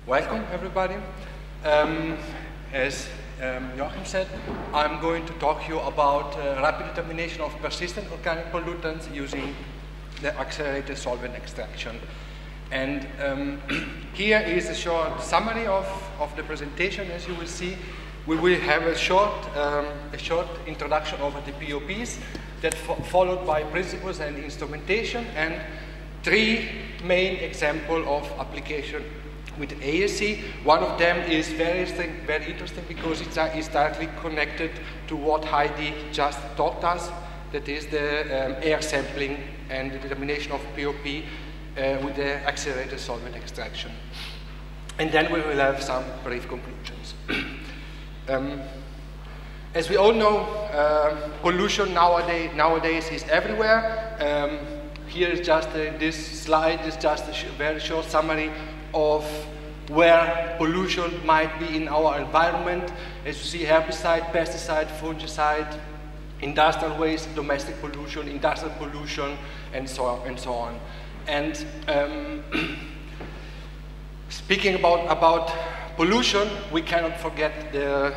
Welcome, everybody. As Joachim said, I'm going to talk to you about rapid determination of persistent organic pollutants using the accelerated solvent extraction. And here is a short summary of the presentation. As you will see, we will have a short introduction over the POPs, that followed by principles and instrumentation, and three main examples of application with ASC. One of them is very interesting because it's directly connected to what Heidi just taught us, that is the air sampling and the determination of POP with the accelerated solvent extraction. And then we will have some brief conclusions. As we all know, pollution nowadays is everywhere. Here is just this slide is just a very short summary of where pollution might be in our environment. As you see, herbicide, pesticide, fungicide, industrial waste, domestic pollution, industrial pollution, and so on. And speaking about pollution, we cannot forget the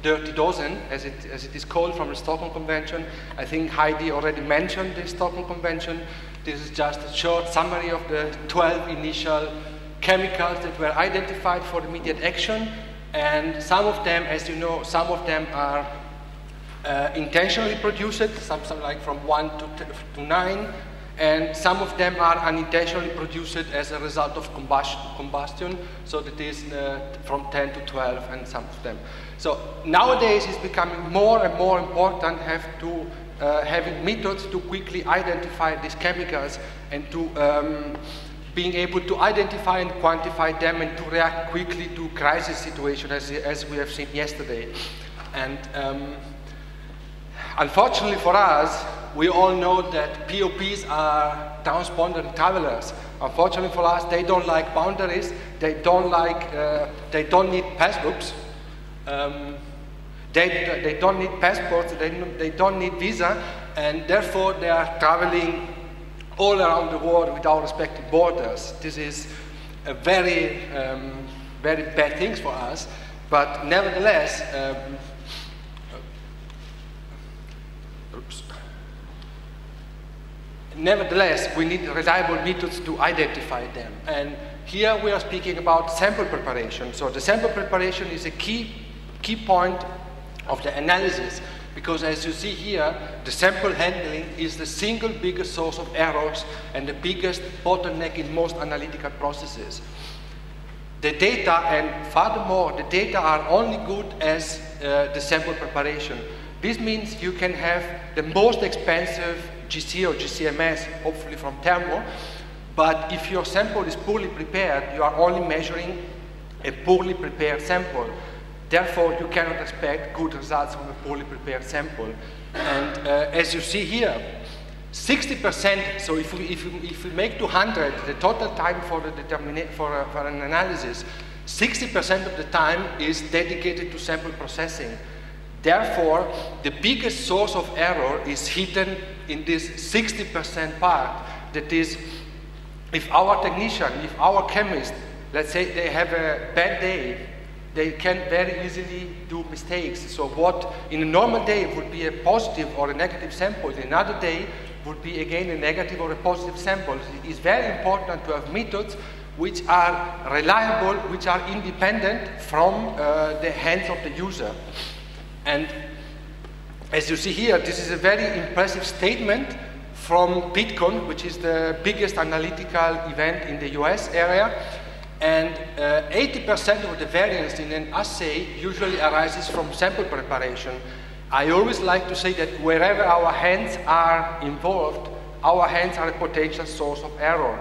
dirty dozen, as it is called, from the Stockholm Convention. I think Heidi already mentioned the Stockholm Convention. This is just a short summary of the 12 initial chemicals that were identified for immediate action. And some of them, as you know, some of them are intentionally produced, some like from 1 to 9, and some of them are unintentionally produced as a result of combustion, so that is from 10 to 12, and some of them. So nowadays it's becoming more and more important having methods to quickly identify these chemicals and to being able to identify and quantify them and to react quickly to crisis situations as we have seen yesterday. And unfortunately for us, we all know that POPs are transboundary travelers. Unfortunately for us, they don't like boundaries. They don't need passbooks. They don't need passports. They don't need visa, and therefore they are traveling all around the world without respecting borders. This is a very bad thing for us. But nevertheless. Nevertheless, we need reliable methods to identify them. And here we are speaking about sample preparation. So the sample preparation is a key point of the analysis, because as you see here, the sample handling is the single biggest source of errors and the biggest bottleneck in most analytical processes. The data, and furthermore, the data are only good as the sample preparation. This means you can have the most expensive GC or GCMS, hopefully from Thermo, but if your sample is poorly prepared, you are only measuring a poorly prepared sample. Therefore, you cannot expect good results from a poorly prepared sample. And as you see here, 60%, so if we make 200, the total time for an analysis, 60% of the time is dedicated to sample processing. Therefore, the biggest source of error is hidden in this 60% part. That is, if our technician, if our chemist, let's say they have a bad day, they can very easily do mistakes. So what in a normal day would be a positive or a negative sample, in another day would be again a negative or a positive sample. It is very important to have methods which are reliable, which are independent from the hands of the user. And as you see here, this is a very impressive statement from PitCon, which is the biggest analytical event in the US area. And 80% of the variance in an assay usually arises from sample preparation. I always like to say that wherever our hands are involved, our hands are a potential source of error.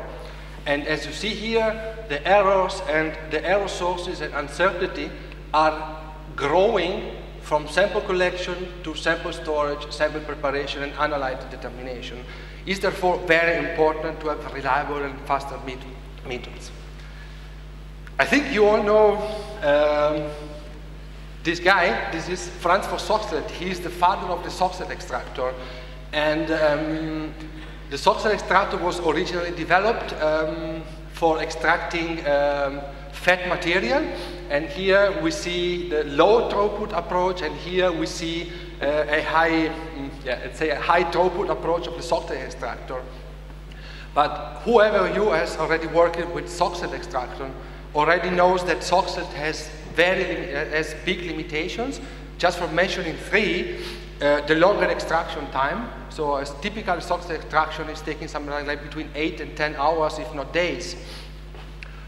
And as you see here, the errors and the error sources and uncertainty are growing from sample collection to sample storage, sample preparation, and analytic determination. It's therefore very important to have reliable and faster methods. I think you all know this guy. This is Franz von Soxhlet. He is the father of the Soxhlet extractor. And the Soxhlet extractor was originally developed for extracting fat material, and here we see the low throughput approach, and here we see a high, let's say a high throughput approach of the Soxhlet extractor. But whoever of you has already worked with Soxhlet extraction already knows that Soxhlet has has big limitations. Just for mentioning three, the longer extraction time. So a typical Soxhlet extraction is taking something like between 8 and 10 hours, if not days.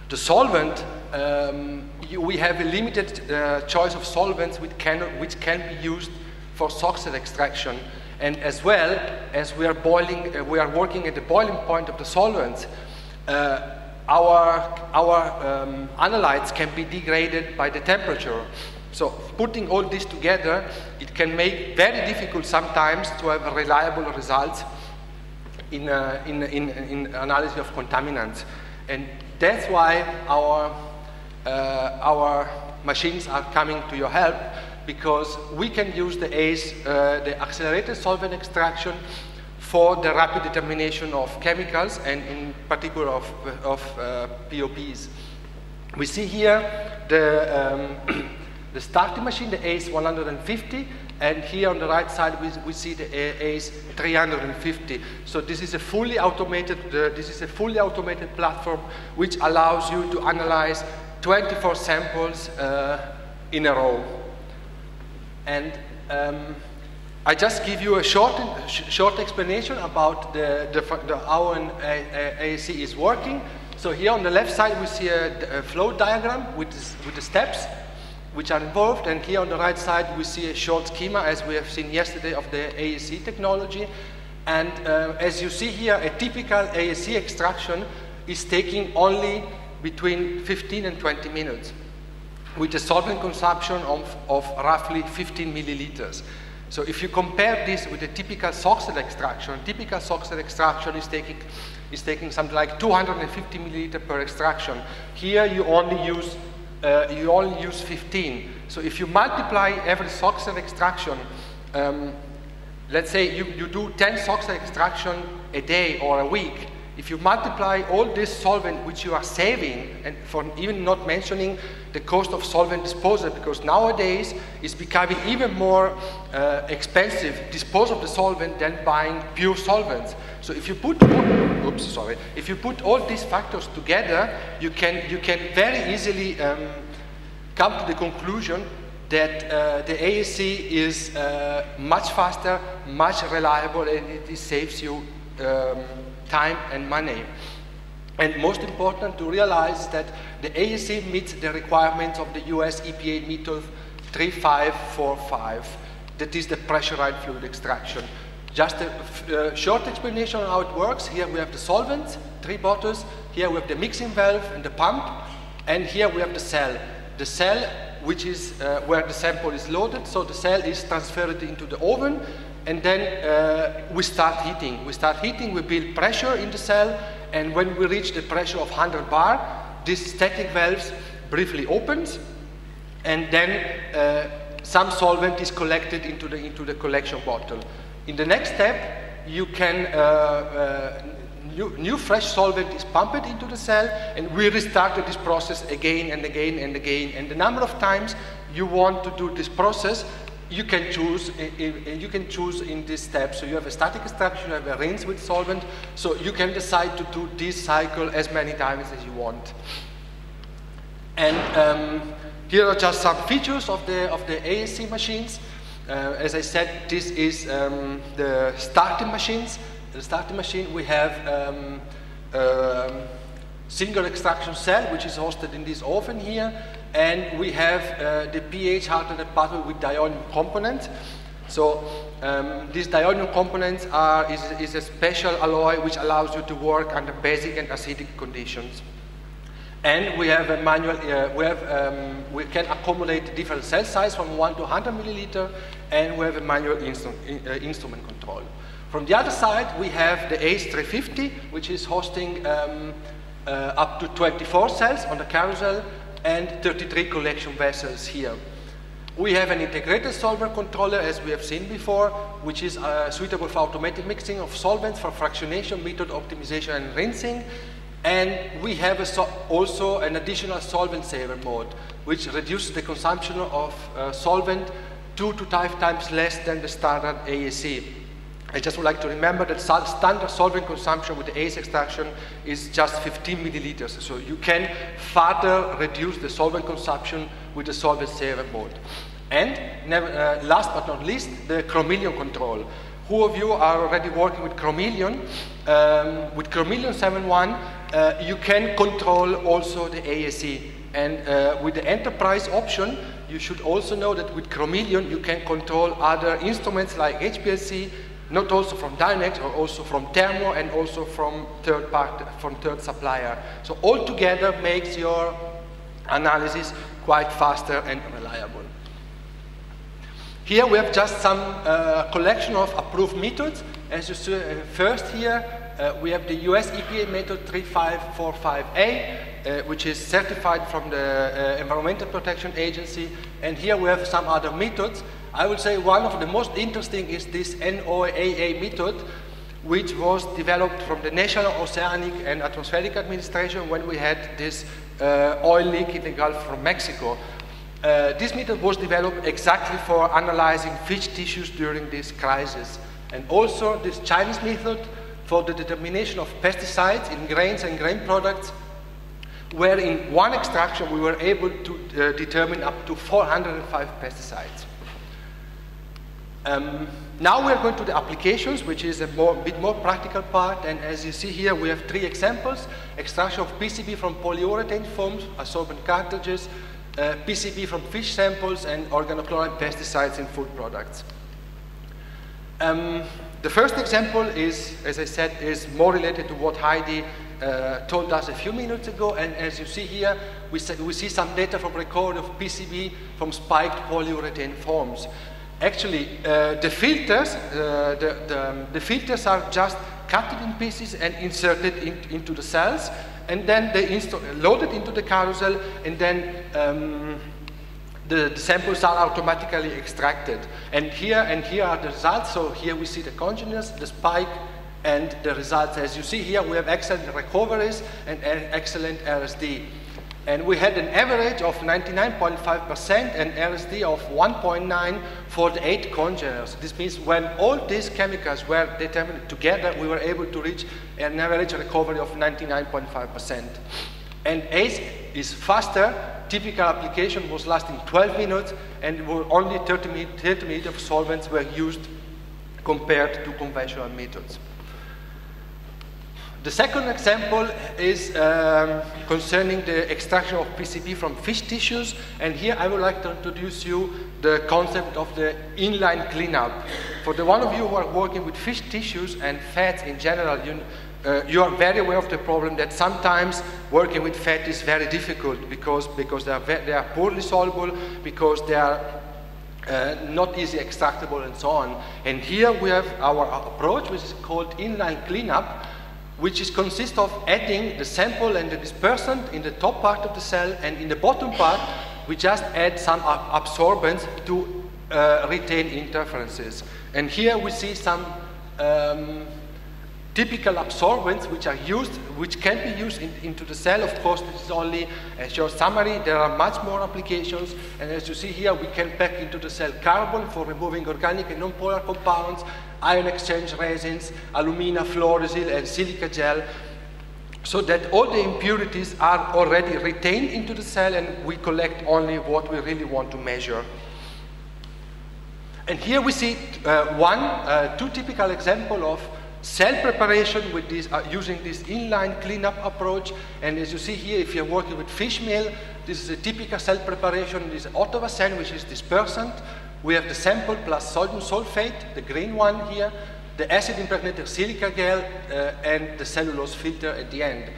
The solvent, we have a limited choice of solvents which can be used for Soxhlet extraction. And as well as we are working at the boiling point of the solvents, our analytes can be degraded by the temperature. So putting all this together, it can make very difficult sometimes to have reliable results in analysis of contaminants. And that's why our machines are coming to your help, because we can use the ACE, the accelerated solvent extraction, for the rapid determination of chemicals, and in particular of POPs. We see here the starting machine, the ACE 150, and here on the right side we see the ACE 350. So this is a fully automated platform which allows you to analyze 24 samples in a row. And I just give you a short explanation about how an ASC is working. So here on the left side we see a flow diagram with the steps which are involved, and here on the right side we see a short schema, as we have seen yesterday, of the ASC technology. And as you see here, a typical ASC extraction is taking only between 15 and 20 minutes, with a solvent consumption of roughly 15 milliliters. So if you compare this with a typical Soxhlet extraction is taking something like 250 milliliters per extraction. Here you only use 15. So if you multiply every Soxhlet extraction, let's say you do 10 Soxhlet extraction a day or a week. If you multiply all this solvent which you are saving, and for even not mentioning the cost of solvent disposal, because nowadays it's becoming even more expensive to dispose of the solvent than buying pure solvents. So if you put all these factors together, you can very easily come to the conclusion that the ASC is much faster, much reliable, and it saves you time and money. And most important to realize that the ASC meets the requirements of the US EPA method 3545, that is the pressurized fluid extraction. Just a short explanation on how it works. Here we have the solvents, 3 bottles. Here we have the mixing valve and the pump. And here we have the cell. The cell, which is where the sample is loaded. So the cell is transferred into the oven. And then we start heating. We build pressure in the cell, and when we reach the pressure of 100 bar, this static valve briefly opens, and then some solvent is collected into the collection bottle. In the next step, you can new fresh solvent is pumped into the cell, and we restarted this process again and again and again. And the number of times you want to do this process, you can choose in this step. So you have a static extraction, you have a rinse with solvent, so you can decide to do this cycle as many times as you want. And here are just some features of the ASC machines. As I said, this is the starting machines. The starting machine, we have single extraction cell, which is hosted in this oven here. And we have the pH hardened bottle with dionium components. So these dionium components is a special alloy which allows you to work under basic and acidic conditions. And we have a manual. We can accommodate different cell size from 1 to 100 milliliter, and we have a manual instrument control. From the other side, we have the ACE 350, which is hosting up to 24 cells on the carousel, and 33 collection vessels here. We have an integrated solvent controller, as we have seen before, which is suitable for automatic mixing of solvents, for fractionation, method optimization, and rinsing. And we have also an additional solvent saver mode, which reduces the consumption of solvent 2 to 5 times less than the standard ASE. I just would like to remember that standard solvent consumption with the ACE extraction is just 15 milliliters. So you can further reduce the solvent consumption with the solvent saver mode. And last but not least, the chromeleon control. Who of you are already working with chromeleon? With chromeleon 7.1, you can control also the ASE. And with the enterprise option, you should also know that with chromeleon, you can control other instruments like HPLC, not also from Dynex, or also from Thermo, and also from third supplier. So all together makes your analysis quite faster and reliable. Here we have just some collection of approved methods. As you see, first here we have the US EPA method 3545A, which is certified from the Environmental Protection Agency. And here we have some other methods. I would say one of the most interesting is this NOAA method, which was developed from the National Oceanic and Atmospheric Administration when we had this oil leak in the Gulf from Mexico. This method was developed exactly for analyzing fish tissues during this crisis. And also this Chinese method for the determination of pesticides in grains and grain products, where in one extraction we were able to determine up to 405 pesticides. Now we are going to the applications, which is a bit more practical part, and as you see here we have 3 examples: extraction of PCB from polyurethane foams, absorbent cartridges, PCB from fish samples, and organochloride pesticides in food products. The first example is, as I said, is more related to what Heidi told us a few minutes ago, and as you see here, we see some data from record of PCB from spiked polyurethane foams. Actually, the filters are just cut in pieces and inserted into the cells, and then they loaded into the carousel, and then the samples are automatically extracted. And here are the results. So here we see the congeners, the spike, and the results. As you see here, we have excellent recoveries and excellent RSD. And we had an average of 99.5% and RSD of 1.9 for the 8 congeners. This means when all these chemicals were determined together, we were able to reach an average recovery of 99.5%. And ACE is faster. Typical application was lasting 12 minutes, and only 30 minutes of solvents were used compared to conventional methods. The second example is concerning the extraction of PCB from fish tissues, and here I would like to introduce you the concept of the inline cleanup. For the one of you who are working with fish tissues and fats in general, you are very aware of the problem that sometimes working with fat is very difficult because they are poorly soluble, because they are not easy extractable, and so on. And here we have our approach, which is called inline cleanup, which consists of adding the sample and the dispersant in the top part of the cell, and in the bottom part we just add some absorbents to retain interferences. And here we see some typical absorbents which can be used into the cell. Of course, this is only a short summary. There are much more applications, and as you see here, we can pack into the cell carbon for removing organic and non-polar compounds, ion exchange resins, alumina, fluorosil, and silica gel, so that all the impurities are already retained into the cell, and we collect only what we really want to measure. And here we see two typical examples of cell preparation with this, using this inline cleanup approach. And as you see here, if you're working with fish meal, this is a typical cell preparation. This is Ottovacen, which is dispersant. We have the sample plus sodium sulfate, the green one here, the acid impregnated silica gel, and the cellulose filter at the end.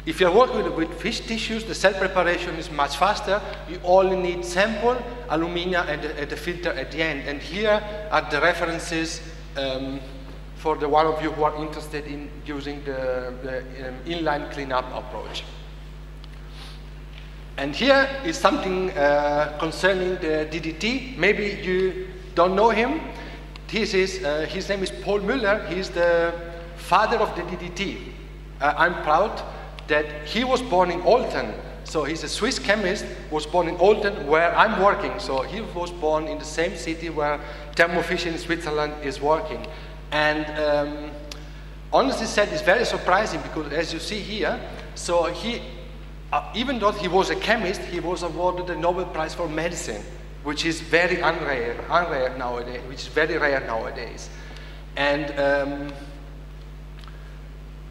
If you're working with fish tissues, the cell preparation is much faster. You only need sample, alumina, and the filter at the end. And here are the references for the one of you who are interested in using the inline cleanup approach. And here is something concerning the DDT. Maybe you don't know him. His name is Paul Müller. He's the father of the DDT. I'm proud that he was born in Olten. So he's a Swiss chemist, was born in Olten, where I'm working. So he was born in the same city where Thermo Fisher in Switzerland is working. And honestly said, it's very surprising because as you see here, so he, even though he was a chemist, he was awarded the Nobel Prize for Medicine, which is very unrare nowadays, which is very rare nowadays. And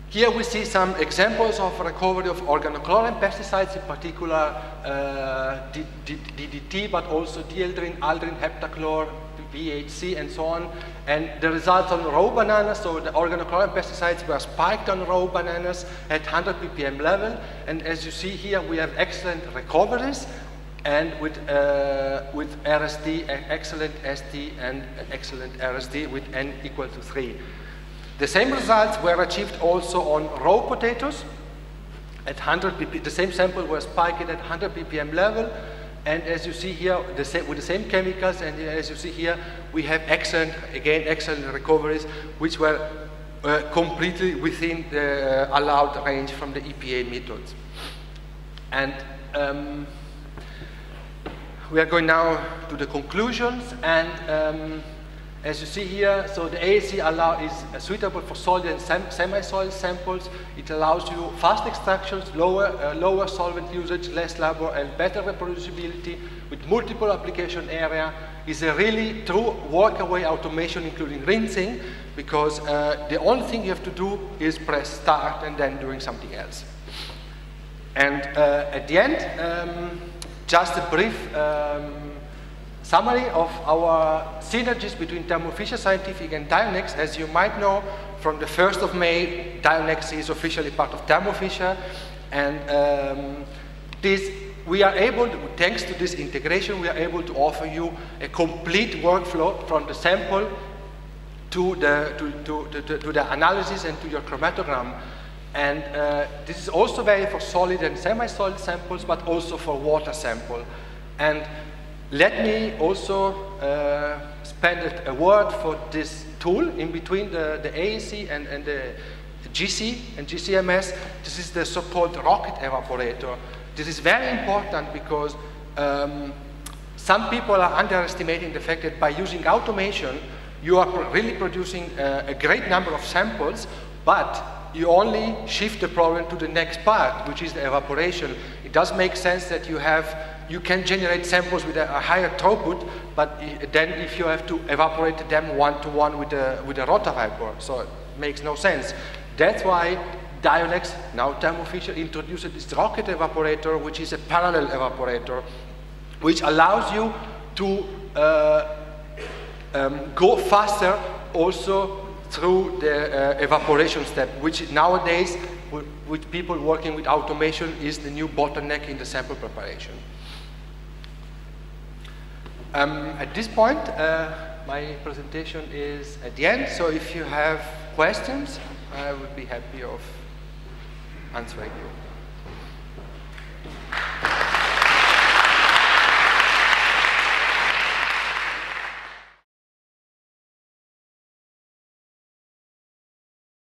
here we see some examples of recovery of organochlorine pesticides, in particular DDT, but also dieldrin, aldrin, heptachlor, VHC, and so on. And the results on raw bananas, so the organochlorine pesticides were spiked on raw bananas at 100 ppm level. And as you see here, we have excellent recoveries, and with RSD, excellent ST, and excellent RSD with N equal to 3. The same results were achieved also on raw potatoes at 100 ppm. The same sample was spiked at 100 ppm level, and as you see here, with the same chemicals, and as you see here, we have excellent recoveries, which were completely within the allowed range from the EPA methods. And we are going now to the conclusions, and as you see here, so the AAC is suitable for solid and semi-solid samples. It allows you fast extractions, lower solvent usage, less labor, and better reproducibility with multiple application area. It's a really true workaway automation, including rinsing, because the only thing you have to do is press start and then doing something else. And at the end, just a brief summary of our synergies between Thermo Fisher Scientific and Dionex. As you might know, from the 1st of May, Dionex is officially part of Thermo Fisher, and we are able, thanks to this integration, we are able to offer you a complete workflow from the sample to the analysis and to your chromatogram. And this is also valid for solid and semi-solid samples, but also for water sample. And let me also spend a word for this tool in between the AAC and the GC and GCMS. This is the so-called rocket evaporator. This is very important because some people are underestimating the fact that by using automation, you are really producing a great number of samples, but you only shift the problem to the next part, which is the evaporation. It does make sense that you can generate samples with a higher throughput, but then if you have to evaporate them one-to-one with a rotovapor, so it makes no sense. That's why Dionex, now Thermo Fisher, introduced this rocket evaporator, which is a parallel evaporator, which allows you to go faster also through the evaporation step, which nowadays, with people working with automation, is the new bottleneck in the sample preparation. At this point, my presentation is at the end, so if you have questions, I would be happy of answering you.